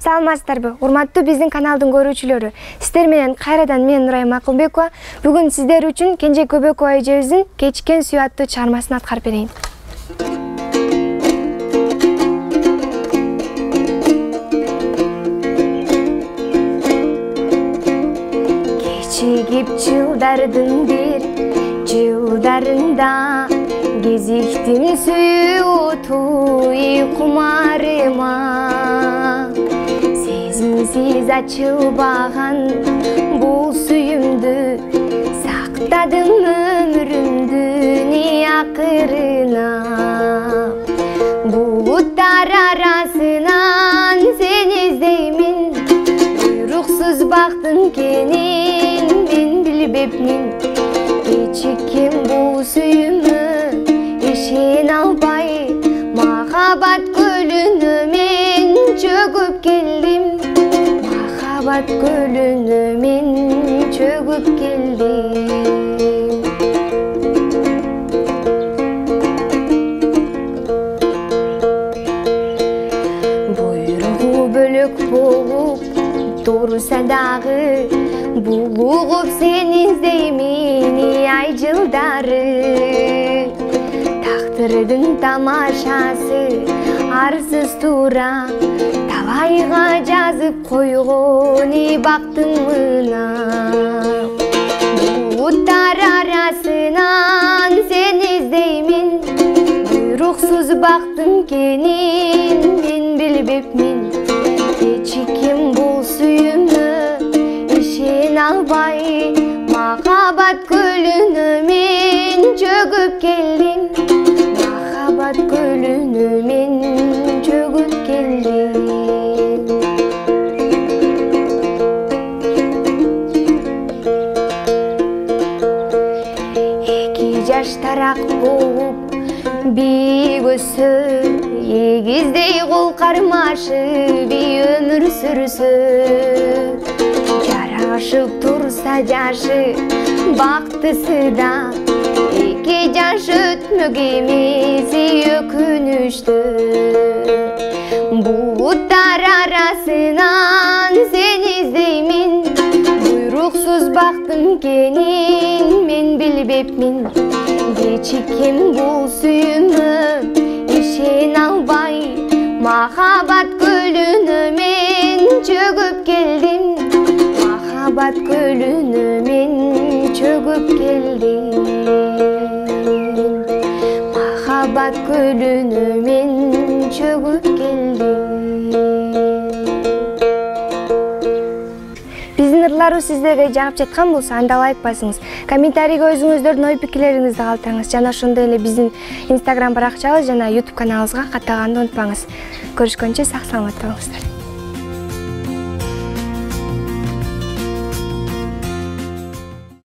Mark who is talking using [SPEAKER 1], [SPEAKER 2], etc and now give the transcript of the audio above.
[SPEAKER 1] Саламатсыздарбы? Урматтуу биздин каналдын көрүүчүлөрү. Сиздер менен кайрадан мен Нурай Макулбекова. Бүгүн сиздер үчүн Кенже Көбөкова эжебиздин Кечкен сүй аттуу чыгармасын аткарып берейин. Кечигип жылдардын бир жылдарында кезиктим сүйүү кумарыма. Сезимсиз ачылбаган бул сүйүмдү сактадым өмүрүмдүн акырына. Булуттар арасынан сени издеймин, буйруксуз бактын кенин мен билбепмин. Кечиккен бул сүйүмө ишене албай, махабат көлүнө мен чөгүп келдим. Махабат көлүнө мен чөгүп келдим. Буйругу бөлөк болуп турса дагы, булугуп сени издеймин ай жылдары. Тактырдын тамашасы арсыз тура, талайга жазып койгон бактың мына. Булуттар арасынан сени издеймин, буйруксуз бактың кенин мен билбепмин. Кечиккен бул сүйүмө ишене албай, махабат көлүнө мен чөгүп келдим. Махабат көлүнө мен чөгүп келдим. Эки жаштараак болуп бий өссө, эгиздей кол кармашып өмүр сүрсө. Жарашып турса жашы бактысы да, эки жаш өтмөк эмес өкүнүштүү. Булуттар арасынан сени издеймин, буйруксуз бактың кенин мен билбепмин. Кечиккен бул сүйүмө ишене албай, махабат көлүнө мен чөгүп келдим. Махабат көлүнө мен чөгүп келдим. Махабат көлүнө мен чөгүп келдим. Биздин ырларыбыз сиздерге жагып жаткан болсо, анда лайк басыңыз. Комментарийге өзүңүздөрдүн ой пикирлериңизди калтырыңыз. Жана ошондой эле биздин Instagram баракчабыз жана YouTube каналыбызга катталганды унутпаңыз. Көрүшкөнчө сак саламатта болуңуздар.